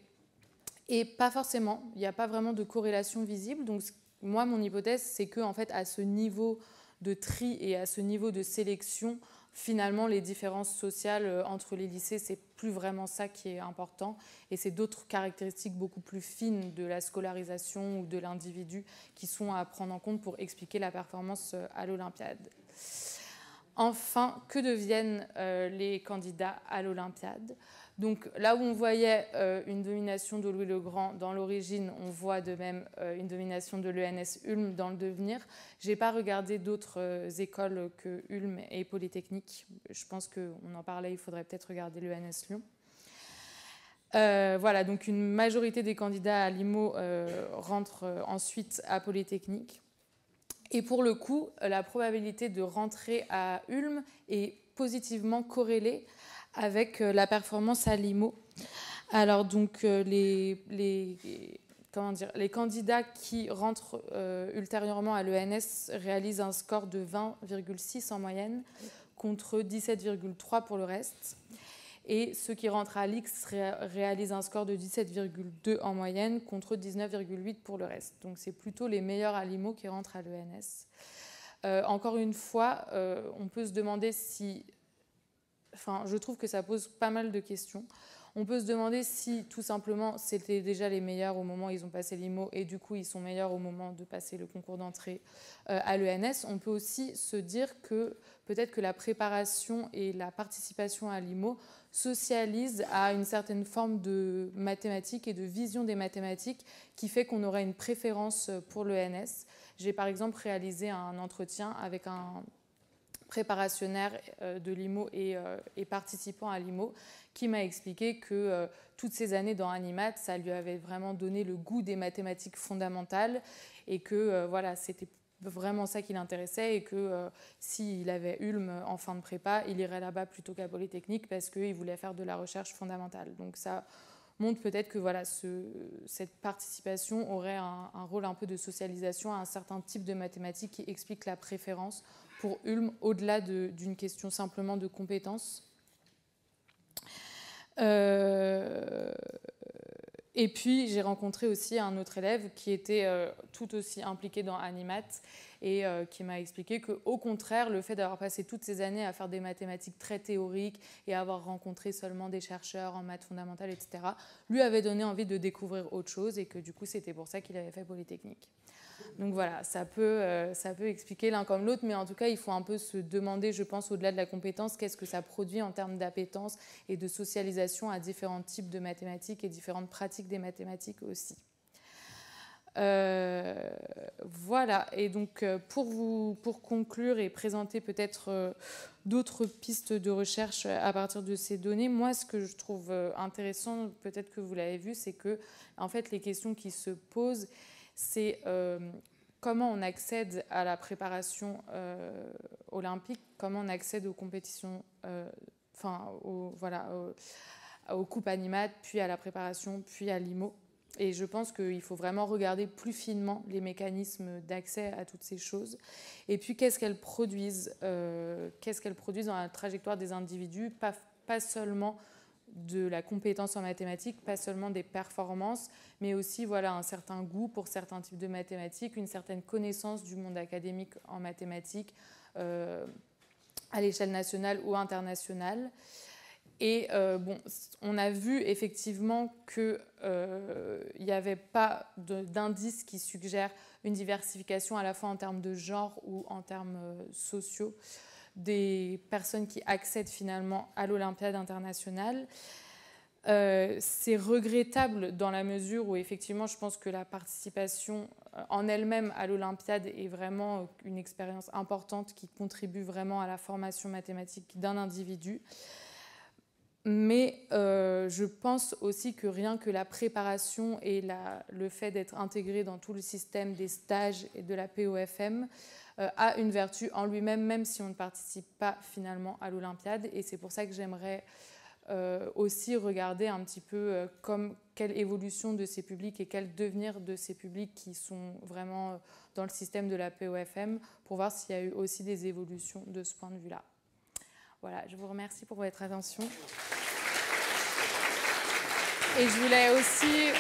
Et pas forcément, il n'y a pas vraiment de corrélation visible. Donc moi, mon hypothèse, c'est qu'en fait, à ce niveau de tri et à ce niveau de sélection, finalement, les différences sociales entre les lycées, c'est plus vraiment ça qui est important. Et c'est d'autres caractéristiques beaucoup plus fines de la scolarisation ou de l'individu qui sont à prendre en compte pour expliquer la performance à l'Olympiade. Enfin, que deviennent les candidats à l'Olympiade ? Donc là où on voyait une domination de Louis-le-Grand dans l'origine, on voit de même une domination de l'ENS Ulm dans le devenir. Je n'ai pas regardé d'autres écoles que Ulm et Polytechnique. Je pense qu'on en parlait, il faudrait peut-être regarder l'ENS Lyon. Voilà, donc une majorité des candidats à l'IMO rentrent ensuite à Polytechnique. Et pour le coup, la probabilité de rentrer à Ulm est positivement corrélée avec la performance à l'IMO. Alors donc les candidats qui rentrent ultérieurement à l'ENS réalisent un score de 20,6 en moyenne contre 17,3 pour le reste. Et ceux qui rentrent à l'IX réalisent un score de 17,2 en moyenne contre 19,8 pour le reste. Donc c'est plutôt les meilleurs à l'IMO qui rentrent à l'ENS. Encore une fois, on peut se demander si... Enfin, je trouve que ça pose pas mal de questions. On peut se demander si, tout simplement, c'était déjà les meilleurs au moment où ils ont passé l'IMO et du coup, ils sont meilleurs au moment de passer le concours d'entrée à l'ENS. On peut aussi se dire que peut-être que la préparation et la participation à l'IMO socialisent à une certaine forme de mathématiques et de vision des mathématiques qui fait qu'on aurait une préférence pour l'ENS. J'ai par exemple réalisé un entretien avec un préparationnaire de l'IMO et participant à l'IMO, qui m'a expliqué que toutes ces années dans Animat, ça lui avait vraiment donné le goût des mathématiques fondamentales et que voilà, c'était vraiment ça qui l'intéressait et que s'il avait Ulm en fin de prépa, il irait là-bas plutôt qu'à Polytechnique parce qu'il voulait faire de la recherche fondamentale. Donc ça montre peut-être que voilà, cette participation aurait un rôle un peu de socialisation à un certain type de mathématiques qui explique la préférence pour Ulm, au-delà d'une question simplement de compétences. Et puis, j'ai rencontré aussi un autre élève qui était tout aussi impliqué dans Animat et qui m'a expliqué qu'au contraire, le fait d'avoir passé toutes ces années à faire des mathématiques très théoriques et avoir rencontré seulement des chercheurs en maths fondamentales, etc., lui avait donné envie de découvrir autre chose et que du coup, c'était pour ça qu'il avait fait Polytechnique. Donc voilà, ça peut expliquer l'un comme l'autre, mais en tout cas, il faut un peu se demander, je pense, au-delà de la compétence, qu'est-ce que ça produit en termes d'appétence et de socialisation à différents types de mathématiques et différentes pratiques des mathématiques aussi. Voilà, et donc pour conclure et présenter peut-être d'autres pistes de recherche à partir de ces données, moi ce que je trouve intéressant, peut-être que vous l'avez vu, c'est que en fait les questions qui se posent, c'est comment on accède à la préparation olympique, comment on accède aux compétitions, aux coupes animates, puis à la préparation, puis à l'IMO. Et je pense qu'il faut vraiment regarder plus finement les mécanismes d'accès à toutes ces choses. Et puis, qu'est-ce qu'elles produisent dans la trajectoire des individus, pas seulement de la compétence en mathématiques, pas seulement des performances, mais aussi un certain goût pour certains types de mathématiques, une certaine connaissance du monde académique en mathématiques à l'échelle nationale ou internationale. Et on a vu effectivement qu'il n'y avait pas d'indices qui suggèrent une diversification à la fois en termes de genre ou en termes sociaux des personnes qui accèdent finalement à l'Olympiade internationale. C'est regrettable dans la mesure où effectivement je pense que la participation en elle-même à l'Olympiade est vraiment une expérience importante qui contribue vraiment à la formation mathématique d'un individu. Mais je pense aussi que rien que la préparation et le fait d'être intégré dans tout le système des stages et de la POFM a une vertu en lui-même, même si on ne participe pas finalement à l'Olympiade. Et c'est pour ça que j'aimerais aussi regarder un petit peu quelle évolution de ces publics et quel devenir de ces publics qui sont vraiment dans le système de la POFM pour voir s'il y a eu aussi des évolutions de ce point de vue-là. Voilà, je vous remercie pour votre attention. Et je voulais aussi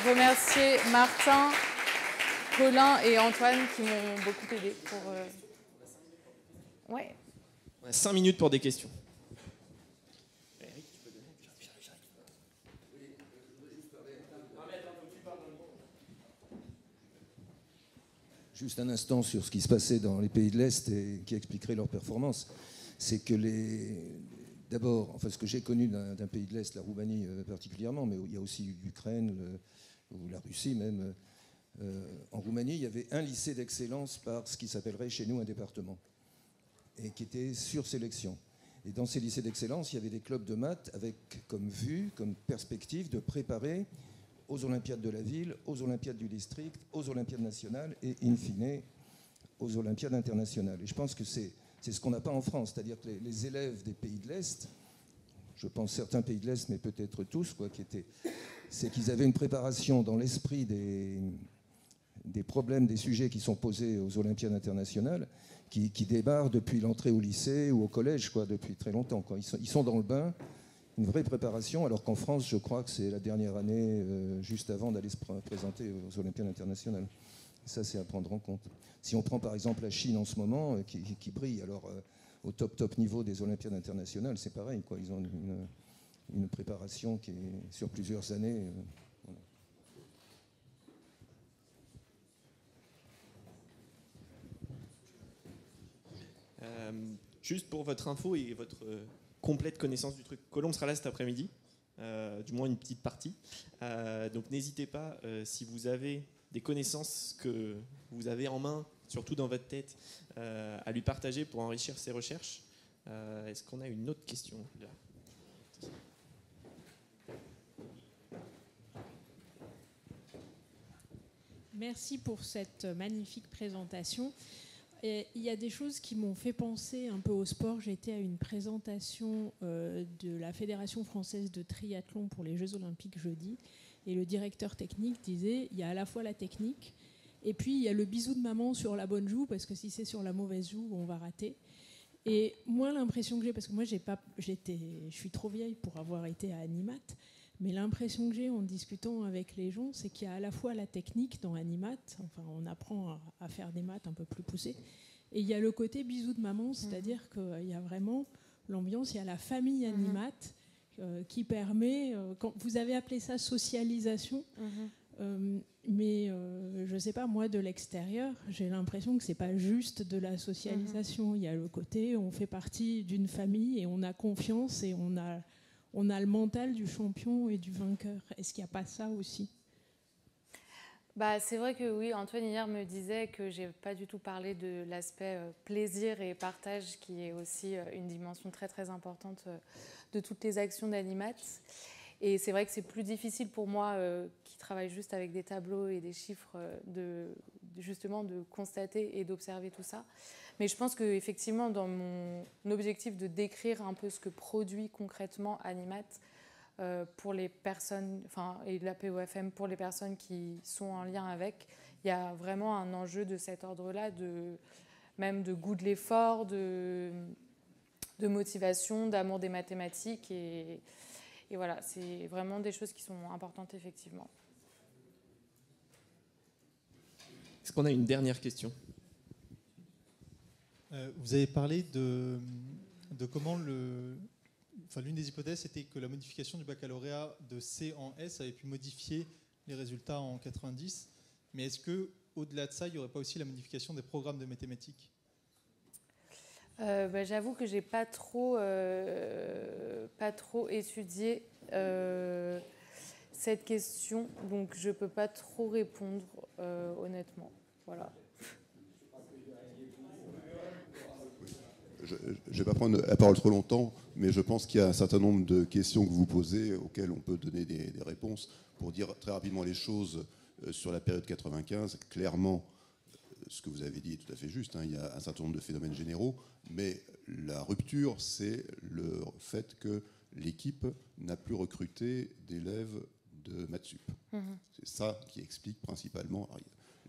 remercier Martin, Colin et Antoine qui m'ont beaucoup aidé pour... Ouais. On a 5 minutes pour des questions. Juste un instant sur ce qui se passait dans les pays de l'Est et qui expliquerait leur performance. C'est que d'abord, ce que j'ai connu d'un pays de l'Est, la Roumanie particulièrement, mais il y a aussi l'Ukraine ou la Russie même. En Roumanie, il y avait un lycée d'excellence par ce qui s'appellerait chez nous un département, et qui était sur sélection. Et dans ces lycées d'excellence, il y avait des clubs de maths avec comme vue, comme perspective de préparer aux Olympiades de la ville, aux Olympiades du district, aux Olympiades nationales et, in fine, aux Olympiades internationales. Et je pense que c'est ce qu'on n'a pas en France, c'est-à-dire que les élèves des pays de l'Est, je pense certains pays de l'Est, mais peut-être tous, c'est qu'ils avaient une préparation dans l'esprit des problèmes, des sujets qui sont posés aux Olympiades internationales, qui démarrent depuis l'entrée au lycée ou au collège, depuis très longtemps. Ils sont dans le bain, une vraie préparation, alors qu'en France, je crois que c'est la dernière année, juste avant d'aller se présenter aux Olympiades internationales. Ça, c'est à prendre en compte. Si on prend par exemple la Chine en ce moment, qui brille alors au top niveau des Olympiades internationales, c'est pareil, Ils ont une préparation qui est sur plusieurs années. Voilà. Juste pour votre info et votre complète connaissance du truc, Colombe sera là cet après-midi, du moins une petite partie. Donc n'hésitez pas, si vous avez des connaissances que vous avez en main, surtout dans votre tête, à lui partager pour enrichir ses recherches. Est-ce qu'on a une autre question là ? Merci pour cette magnifique présentation. Et il y a des choses qui m'ont fait penser un peu au sport. J'étais à une présentation de la Fédération française de triathlon pour les Jeux Olympiques jeudi. Et le directeur technique disait, il y a à la fois la technique, et puis il y a le bisou de maman sur la bonne joue, parce que si c'est sur la mauvaise joue, on va rater. Et moi, l'impression que j'ai, parce que moi, je suis trop vieille pour avoir été à Animat, mais l'impression que j'ai en discutant avec les gens, c'est qu'il y a à la fois la technique dans Animat, on apprend à faire des maths un peu plus poussées, et il y a le côté bisou de maman, c'est-à-dire qu'il y a vraiment l'ambiance, il y a la famille Animat qui permet, quand vous avez appelé ça socialisation, mais je ne sais pas, moi de l'extérieur, j'ai l'impression que ce n'est pas juste de la socialisation, il y a le côté, on fait partie d'une famille et on a confiance et on a le mental du champion et du vainqueur. Est-ce qu'il n'y a pas ça aussi ? C'est vrai que oui, Antoine hier me disait que j'ai pas du tout parlé de l'aspect plaisir et partage qui est aussi une dimension très très importante de toutes les actions d'Animat. Et c'est vrai que c'est plus difficile pour moi qui travaille juste avec des tableaux et des chiffres justement de constater et d'observer tout ça. Mais je pense qu'effectivement dans mon objectif de décrire un peu ce que produit concrètement Animat, pour les personnes, et la POFM pour les personnes qui sont en lien avec, il y a vraiment un enjeu de cet ordre-là, même de goût de l'effort, de motivation, d'amour des mathématiques. Et voilà, c'est vraiment des choses qui sont importantes, effectivement. Est-ce qu'on a une dernière question ? Vous avez parlé de comment l'une des hypothèses, c'était que la modification du baccalauréat de C en S avait pu modifier les résultats en 90. Mais est-ce qu'au-delà de ça, il n'y aurait pas aussi la modification des programmes de mathématiques ? J'avoue que j'ai pas trop étudié cette question, donc je peux pas trop répondre honnêtement. Voilà. Je ne vais pas prendre la parole trop longtemps, mais je pense qu'il y a un certain nombre de questions que vous posez auxquelles on peut donner des réponses. Pour dire très rapidement les choses sur la période 95, clairement, ce que vous avez dit est tout à fait juste. Il y a un certain nombre de phénomènes généraux, mais la rupture, c'est le fait que l'équipe n'a plus recruté d'élèves de maths sup. C'est ça qui explique principalement. Alors,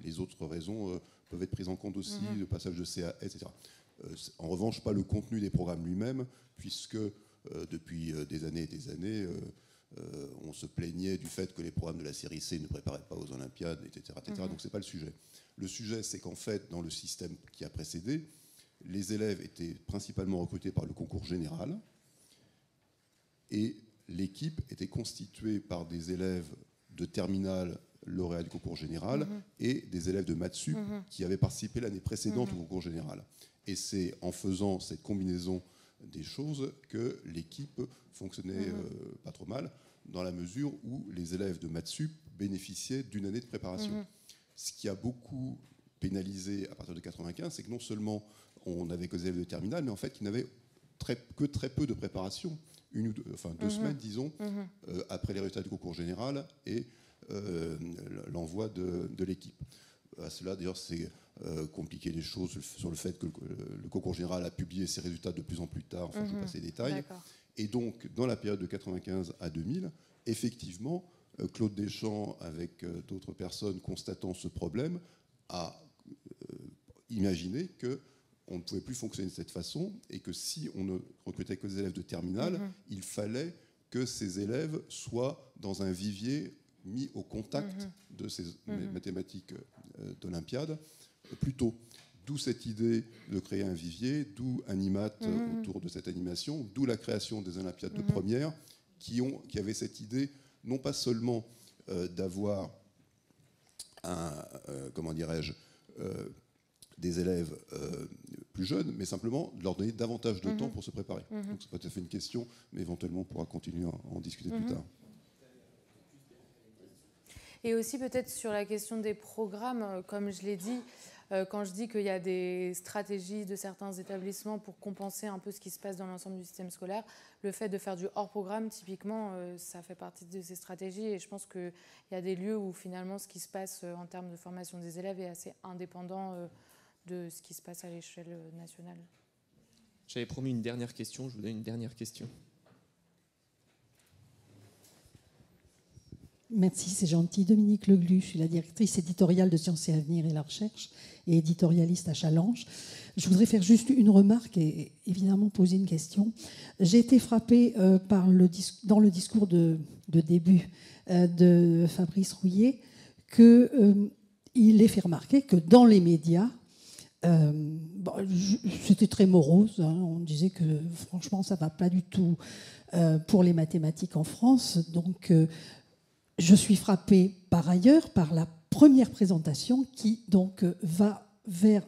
les autres raisons peuvent être prises en compte aussi, le passage de C à S, etc. En revanche, pas le contenu des programmes lui-même, puisque depuis des années, on se plaignait du fait que les programmes de la série C ne préparaient pas aux Olympiades, etc. Donc ce n'est pas le sujet. Le sujet, c'est qu'en fait, dans le système qui a précédé, les élèves étaient principalement recrutés par le concours général et l'équipe était constituée par des élèves de terminale lauréats du concours général et des élèves de maths sup qui avaient participé l'année précédente au concours général. Et c'est en faisant cette combinaison des choses que l'équipe fonctionnait pas trop mal, dans la mesure où les élèves de maths sup bénéficiaient d'une année de préparation. Ce qui a beaucoup pénalisé à partir de 95, c'est que non seulement on n'avait que des élèves de terminale, mais en fait, ils n'avaient que très peu de préparation, 2 semaines, disons, après les résultats du concours général et l'envoi de l'équipe. À cela, d'ailleurs, c'est compliquer les choses sur le fait que le concours général a publié ses résultats de plus en plus tard, je passe les détails. D'accord. Et donc, dans la période de 95 à 2000, effectivement, Claude Deschamps, avec d'autres personnes constatant ce problème, a imaginé qu'on ne pouvait plus fonctionner de cette façon et que si on ne recrutait que des élèves de terminale, il fallait que ces élèves soient dans un vivier mis au contact de ces mathématiques d'Olympiade plus tôt. D'où cette idée de créer un vivier, d'où Animat autour de cette animation, d'où la création des Olympiades de première qui avaient cette idée non pas seulement d'avoir des élèves plus jeunes, mais simplement de leur donner davantage de temps pour se préparer. Donc c'est pas tout à fait une question, mais éventuellement on pourra continuer à en discuter plus tard. Et aussi peut-être sur la question des programmes, comme je l'ai dit, quand je dis qu'il y a des stratégies de certains établissements pour compenser un peu ce qui se passe dans l'ensemble du système scolaire, le fait de faire du hors-programme, typiquement, ça fait partie de ces stratégies. Et je pense qu'il y a des lieux où finalement ce qui se passe en termes de formation des élèves est assez indépendant de ce qui se passe à l'échelle nationale. J'avais promis une dernière question, je vous donne une dernière question. Merci, c'est gentil. Dominique Leglu, je suis la directrice éditoriale de Sciences et Avenir et la Recherche et éditorialiste à Challenge. Je voudrais faire juste une remarque et évidemment poser une question. J'ai été frappée dans le discours de début de Fabrice Rouillet qu'il ait fait remarquer que dans les médias, c'était très morose, on disait que franchement ça ne va pas du tout pour les mathématiques en France. Donc je suis frappée par ailleurs par la première présentation qui donc va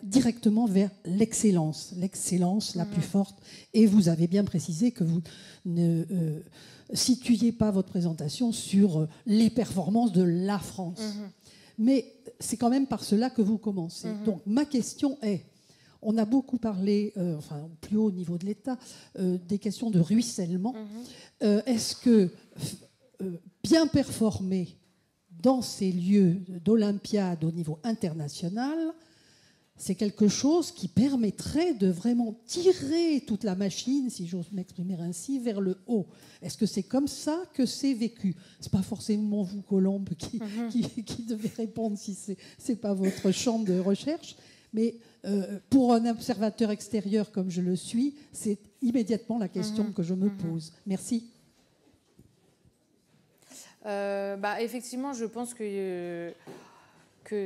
directement vers l'excellence la plus forte. Et vous avez bien précisé que vous ne situiez pas votre présentation sur les performances de la France. Mais c'est quand même par cela que vous commencez. Donc ma question est, on a beaucoup parlé, enfin plus haut au niveau de l'État, des questions de ruissellement. Est-ce que bien performer dans ces lieux d'Olympiade au niveau international, c'est quelque chose qui permettrait de vraiment tirer toute la machine, si j'ose m'exprimer ainsi, vers le haut? Est-ce que c'est comme ça que c'est vécu? Ce n'est pas forcément vous, Colombe, qui devez répondre si ce n'est pas votre champ de recherche, mais pour un observateur extérieur comme je le suis, c'est immédiatement la question que je me pose. Merci. Effectivement, je pense que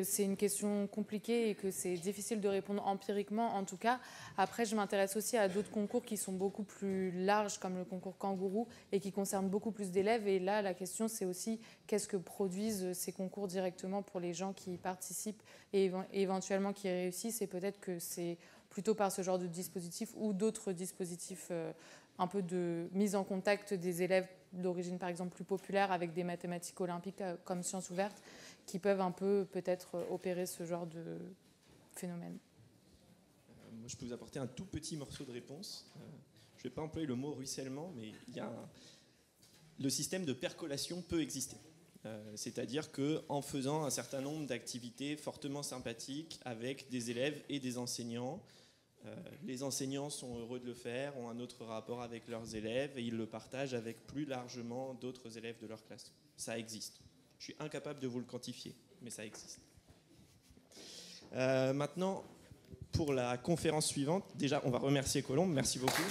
c'est une question compliquée et que c'est difficile de répondre empiriquement, en tout cas. Après, je m'intéresse aussi à d'autres concours qui sont beaucoup plus larges, comme le concours Kangourou, et qui concernent beaucoup plus d'élèves. Et là, la question, c'est aussi qu'est-ce que produisent ces concours directement pour les gens qui y participent et éventuellement qui réussissent. Et peut-être que c'est plutôt par ce genre de dispositif ou d'autres dispositifs un peu de mise en contact des élèves d'origine, par exemple, plus populaire avec des mathématiques olympiques comme Sciences Ouvertes, qui peuvent un peu peut-être opérer ce genre de phénomène. Moi, je peux vous apporter un tout petit morceau de réponse. Je ne vais pas employer le mot ruissellement, mais le système de percolation peut exister. C'est-à-dire qu'en faisant un certain nombre d'activités fortement sympathiques avec des élèves et des enseignants, les enseignants sont heureux de le faire, ont un autre rapport avec leurs élèves et ils le partagent avec plus largement d'autres élèves de leur classe. Ça existe. Je suis incapable de vous le quantifier, mais ça existe. Maintenant, pour la conférence suivante, déjà, on va remercier Colombe. Merci beaucoup.